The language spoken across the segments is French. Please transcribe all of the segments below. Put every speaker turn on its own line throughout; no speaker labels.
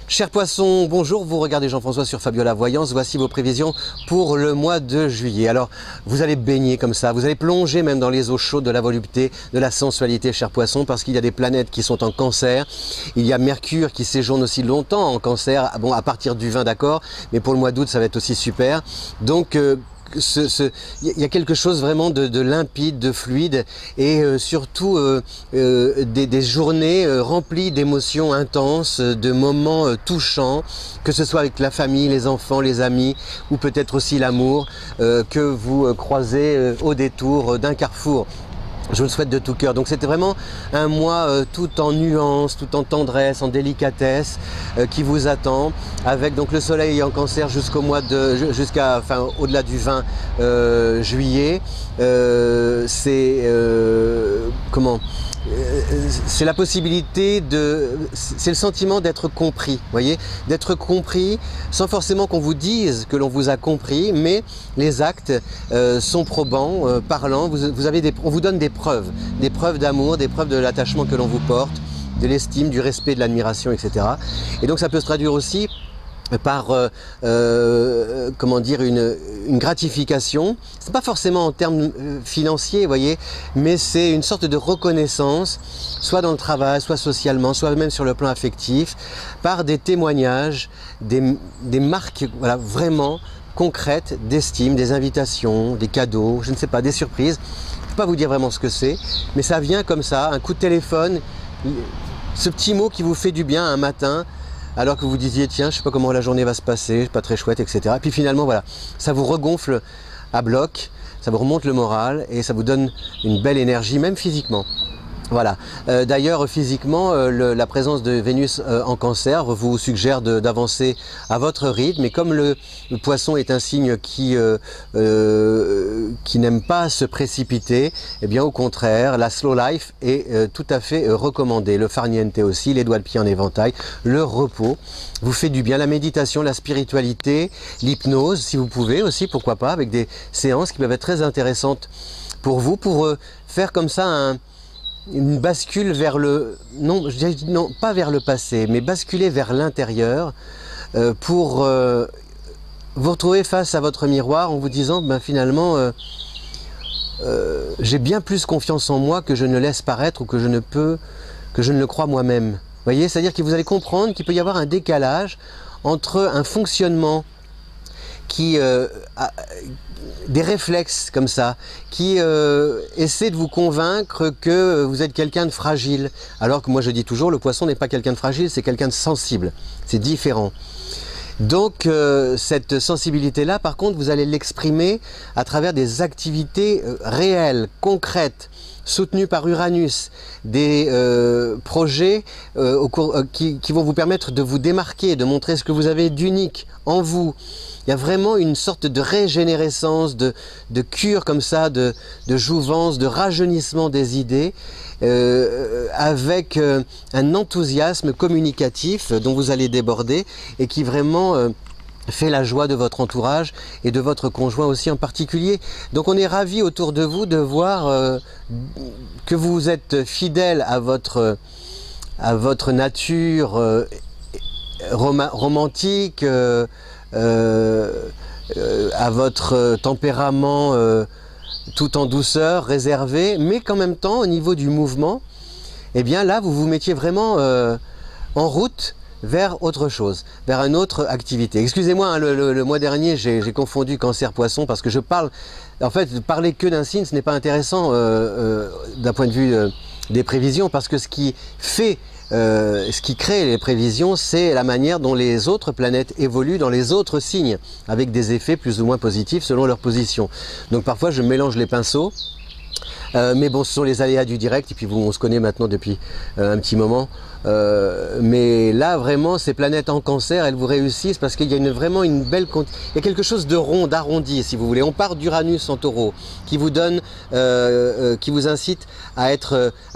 Chers poissons, bonjour, vous regardez Jean-François sur Fabiola Voyance, voici vos prévisions pour le mois de juillet. Alors, vous allez baigner comme ça, vous allez plonger même dans les eaux chaudes de la volupté, de la sensualité, chers poissons, parce qu'il y a des planètes qui sont en cancer, il y a Mercure qui séjourne aussi longtemps en cancer, bon, à partir du 20 d'accord, mais pour le mois d'août ça va être aussi super. Donc, il y a quelque chose vraiment de limpide, de fluide et surtout des journées remplies d'émotions intenses, de moments touchants, que ce soit avec la famille, les enfants, les amis ou peut-être aussi l'amour que vous croisez au détour d'un carrefour. Je vous le souhaite de tout cœur. Donc c'était vraiment un mois tout en nuances, tout en tendresse, en délicatesse qui vous attend, avec donc le soleil en cancer jusqu'au mois de au-delà du 20 juillet. C'est c'est la possibilité c'est le sentiment d'être compris, voyez, d'être compris sans forcément qu'on vous dise que l'on vous a compris, mais les actes sont probants, parlants. On vous donne des preuves d'amour, des preuves de l'attachement que l'on vous porte, de l'estime, du respect, de l'admiration, etc. Et donc ça peut se traduire aussi par comment dire, une gratification. C'est pas forcément en termes financiers, voyez, mais c'est une sorte de reconnaissance, soit dans le travail, soit socialement, soit même sur le plan affectif, par des témoignages, des marques, voilà, vraiment concrètes d'estime, des invitations, des cadeaux, je ne sais pas, des surprises. Je ne peux pas vous dire vraiment ce que c'est, mais ça vient comme ça, un coup de téléphone, ce petit mot qui vous fait du bien un matin, alors que vous disiez tiens, je sais pas comment la journée va se passer, pas très chouette, etc. Et puis finalement voilà, ça vous regonfle à bloc, ça vous remonte le moral et ça vous donne une belle énergie, même physiquement. Voilà. D'ailleurs, physiquement, la présence de Vénus en cancer vous suggère d'avancer à votre rythme. Et comme le poisson est un signe qui n'aime pas se précipiter, eh bien au contraire, la slow life est tout à fait recommandée. Le farniente aussi, les doigts de pied en éventail, le repos vous fait du bien. La méditation, la spiritualité, l'hypnose, si vous pouvez aussi, pourquoi pas, avec des séances qui peuvent être très intéressantes pour vous, pour faire comme ça une bascule vers non, pas vers le passé, mais basculer vers l'intérieur pour vous retrouver face à votre miroir en vous disant ben, finalement j'ai bien plus confiance en moi que je ne laisse paraître ou que je ne le crois moi-même. Vous voyez, c'est-à-dire que vous allez comprendre qu'il peut y avoir un décalage entre un fonctionnement qui des réflexes comme ça, qui essaient de vous convaincre que vous êtes quelqu'un de fragile. Alors que moi je dis toujours, le poisson n'est pas quelqu'un de fragile, c'est quelqu'un de sensible. C'est différent. Donc cette sensibilité-là, par contre, vous allez l'exprimer à travers des activités réelles, concrètes, soutenues par Uranus, des projets qui vont vous permettre de vous démarquer, de montrer ce que vous avez d'unique en vous. Il y a vraiment une sorte de régénérescence, de cure comme ça, de jouvence, de rajeunissement des idées, avec un enthousiasme communicatif dont vous allez déborder et qui vraiment fait la joie de votre entourage et de votre conjoint aussi en particulier. Donc on est ravis autour de vous de voir que vous êtes fidèle à votre nature romantique, à votre tempérament tout en douceur, réservé, mais qu'en même temps au niveau du mouvement, eh bien là vous vous mettiez vraiment en route vers autre chose, vers une autre activité. Excusez-moi, hein, le mois dernier j'ai confondu cancer-poisson parce que je parle, en fait, parler que d'un signe, ce n'est pas intéressant d'un point de vue des prévisions, parce que ce qui crée les prévisions, c'est la manière dont les autres planètes évoluent dans les autres signes, avec des effets plus ou moins positifs selon leur position. Donc parfois je mélange les pinceaux, mais bon, ce sont les aléas du direct, et puis on se connaît maintenant depuis un petit moment. Mais là vraiment ces planètes en cancer, elles vous réussissent parce qu'il y a vraiment une belle, il y a quelque chose de rond, d'arrondi si vous voulez. On part d'Uranus en taureau qui vous donne, qui vous incite à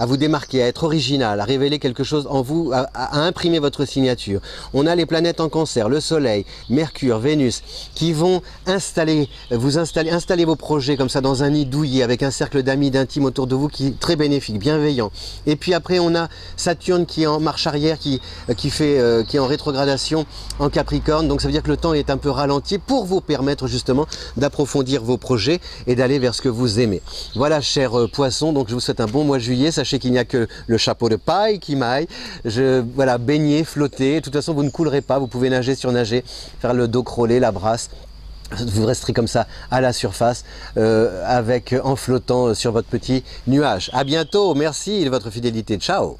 vous démarquer, à être original, à révéler quelque chose en vous, à imprimer votre signature. On a les planètes en cancer, le soleil, Mercure, Vénus, qui vont installer vos projets comme ça dans un nid douillet avec un cercle d'amis, intime autour de vous qui est très bénéfique, bienveillant. Et puis après on a Saturne qui est en marche arrière, qui est en rétrogradation en Capricorne, donc ça veut dire que le temps est un peu ralenti pour vous permettre justement d'approfondir vos projets et d'aller vers ce que vous aimez. Voilà, chers poissons, donc je vous souhaite un bon mois de juillet. Sachez qu'il n'y a que le chapeau de paille qui m'aille. Voilà, baigner, flotter, de toute façon vous ne coulerez pas, vous pouvez nager, surnager, faire le dos crawlé, la brasse. Vous resterez comme ça à la surface en flottant sur votre petit nuage. À bientôt, merci de votre fidélité, ciao.